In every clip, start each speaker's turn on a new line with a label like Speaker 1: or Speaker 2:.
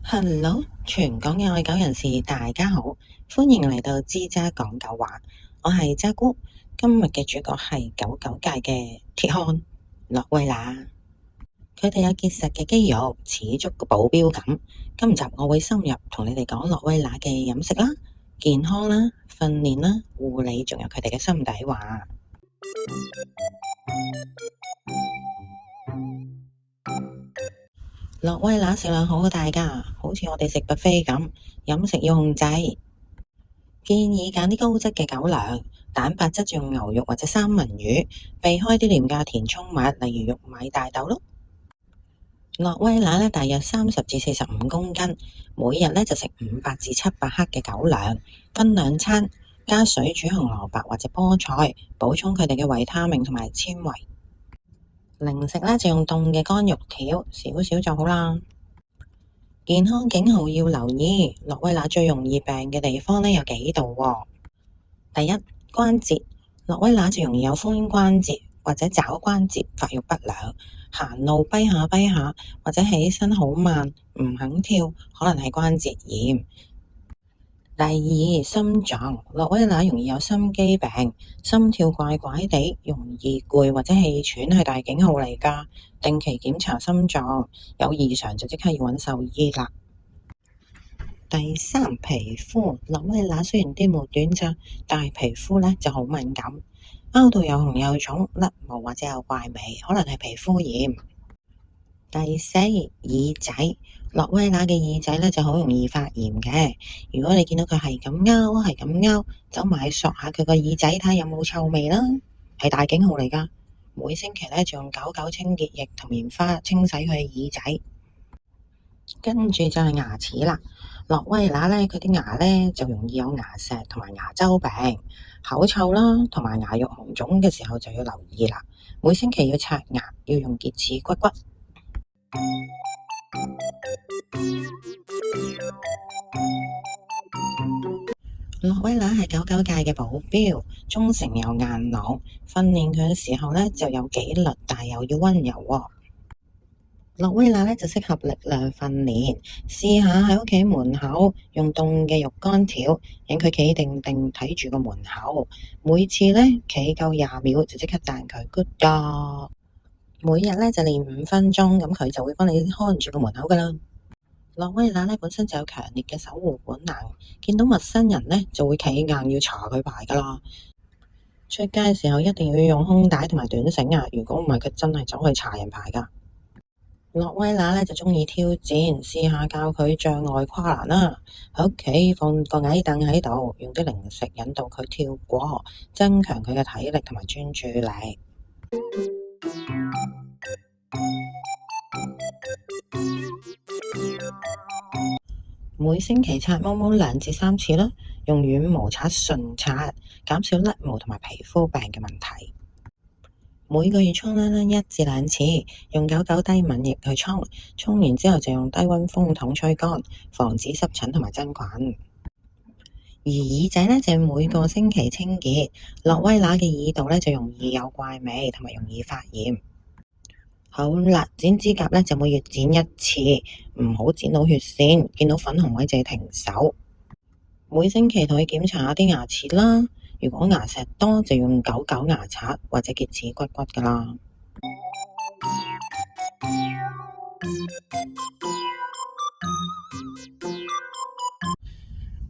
Speaker 1: Hello，全港嘅愛狗人士大家好，歡迎嚟到知渣講狗話，我係渣姑。今日嘅主角係狗狗界嘅鐵漢洛威拿，佢哋有結實嘅肌肉，似足個保鏢咁。今集我會深入同你哋講洛威拿嘅飲食啦、健康啦、訓練啦、護理，仲有佢哋嘅心底話。洛威拿食量好大㗎，好似我哋食buffet咁，飲食要控制。建議揀啲高質嘅狗糧，蛋白質就用牛肉或者三文魚，避開啲廉價填充物，例如玉米、大豆咯。洛威拿呢，大約30至45公斤，每日呢就食500至700克嘅狗糧，分2餐，加水煮紅蘿蔔或者菠菜，補充佢哋嘅維他命同埋纖維。零食呢就用凍嘅乾肉條，少少就好啦。健康警號要留意，洛威拿最容易病嘅地方呢有幾度喎。第一，關節，洛威拿就容易有髖關節或者爪關節發育不良，行路跛下跛下，或者起身好慢，唔肯跳，可能係關節炎。第二，心臟，洛威拿容易有心肌病，心跳怪怪地，容易攰或者氣喘係大警號嚟㗎，定期檢查心臟，有異常就即刻要揾獸醫啦。第三，皮膚，洛威拿雖然啲毛短咋，但係皮膚呢就好敏感，凹到又紅又腫，甩毛或者有怪味，可能係皮膚炎。第四，耳仔，洛威拿嘅耳仔呢就好容易發炎嘅，如果你見到佢係咁拗係咁拗，走埋去索下佢個耳仔睇下有冇臭味啦，係大警號嚟㗎。每星期呢就用狗狗清潔液同棉花清洗佢嘅耳仔。跟住就係牙齒啦，洛威拿呢，佢啲牙呢就容易有牙石同埋牙周病、口臭啦，同埋牙肉紅腫嘅時候就要留意啦。每星期要刷牙，要用潔齒骨骨。洛威拿係狗狗界嘅保鏢，忠誠又硬朗，訓練佢嘅時候呢就有紀律，但又要溫柔喎。洛威拿呢就適合力量訓練，試下喺屋企門口用凍嘅肉乾條，引佢企定定睇住個門口，每次呢企夠20秒就即刻彈佢 good job。每日呢就練5分鐘，咁佢就會幫你看住個門口噶啦。洛威拿呢本身就有強烈嘅守護本能，見到陌生人呢就會企硬要查佢牌噶啦。出街嘅時候一定要用胸帶同埋短繩啊，如果唔係佢真係走去查人牌噶。洛威拿呢就鍾意挑戰，試下教佢障礙跨欄啦。喺屋企放個矮凳喺度，用啲零食引導佢跳過，增強佢嘅體力同埋專注力。每星期刷毛毛2至3次啦，用軟毛刷順刷，減少甩毛同埋皮膚病嘅問題。每個月沖1至2次，用狗狗低敏液去沖，沖完之後就用低溫風筒吹乾，防止濕疹同埋真菌。而耳仔呢，就每個星期清潔，洛威拿嘅耳道呢，就容易有怪味同埋容易發炎。好啦，剪指甲呢，就每月剪1次，唔好剪到血線，見到粉紅位就要停手。每星期同佢檢查下啲牙齒啦，如果牙石多就用狗狗牙刷或者潔齒骨骨㗎啦。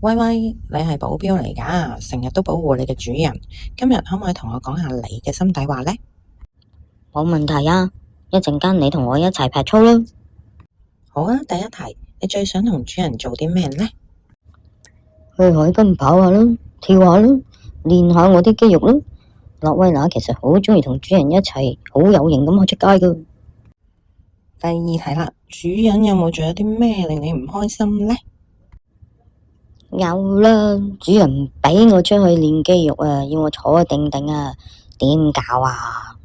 Speaker 1: 威威，你係保鏢嚟㗎，成日都保護你嘅主人。今日可唔可以同我講下你嘅心底話呢？
Speaker 2: 冇問題啊，一陣間你同我一齊劈操啦。
Speaker 1: 好啊，第一題，你最想同主人做啲咩呢？
Speaker 2: 去海濱跑下啦，跳下啦，練下我啲肌肉啦。洛威拿其實好鍾意同主人一齊，好有型咁去出街㗎。
Speaker 1: 第二題啦，主人有冇做咗啲咩令你唔開心呢？
Speaker 2: 有啦，主人唔畀我出去練肌肉啊，要我坐定定啊，點搞啊？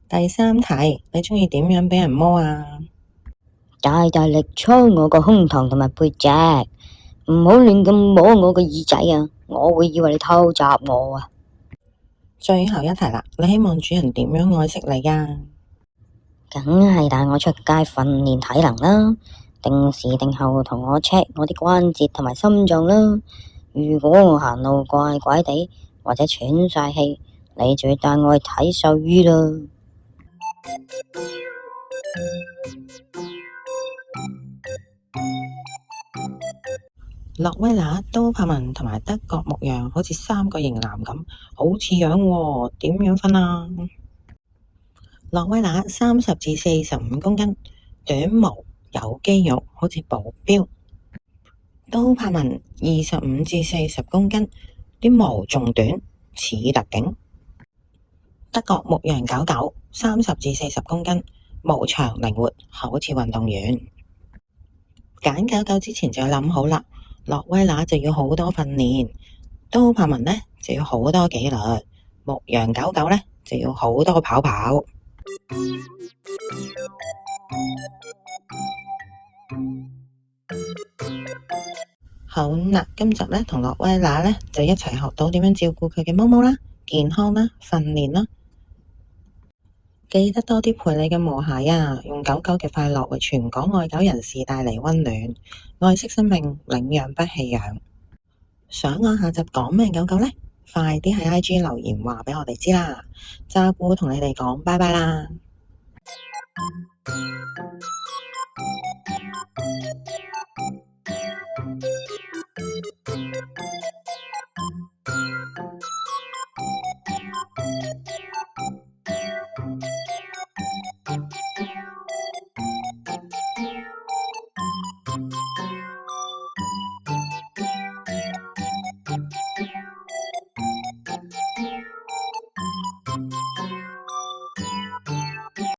Speaker 1: 第三題，你鍾意點樣畀人摸啊？
Speaker 2: 大大力搓我個胸膛同埋背脊，唔好亂咁摸我個耳仔啊，我會以為你偷襲我啊。
Speaker 1: 最後一題啦，你希望主人點樣愛惜你啊？
Speaker 2: 梗係帶我出街訓練體能啦，定時定候同我 check 我啲關節同埋心臟啦。如果我行路怪怪地或者喘晒氣，你就要帶我去睇獸醫啦。
Speaker 1: 洛威拿、都柏文同埋德國牧羊好似三個型男咁，好似樣喎，點樣分啊？洛威拿30至45公斤，短毛有肌肉，好似保鏢。都柏文25至40公斤，啲毛仲短，似特警。德國牧羊狗狗30至40公斤，毛長靈活，好似運動員。揀狗狗之前就要諗好啦，洛威拿就要好多訓練，都柏文呢就要好多紀律，牧羊狗狗呢就要好多跑跑。好啦，今集呢同洛威拿呢就一齊學到點樣照顧佢嘅毛毛啦、健康啦、訓練啦。記得多啲陪你嘅毛孩啊！用狗狗嘅快樂為全港愛狗人士帶嚟溫暖，愛惜生命，領養不棄養。想我下集講咩狗狗呢？快啲喺 IG 留言話俾我哋知啦！渣姑同你哋講拜拜啦！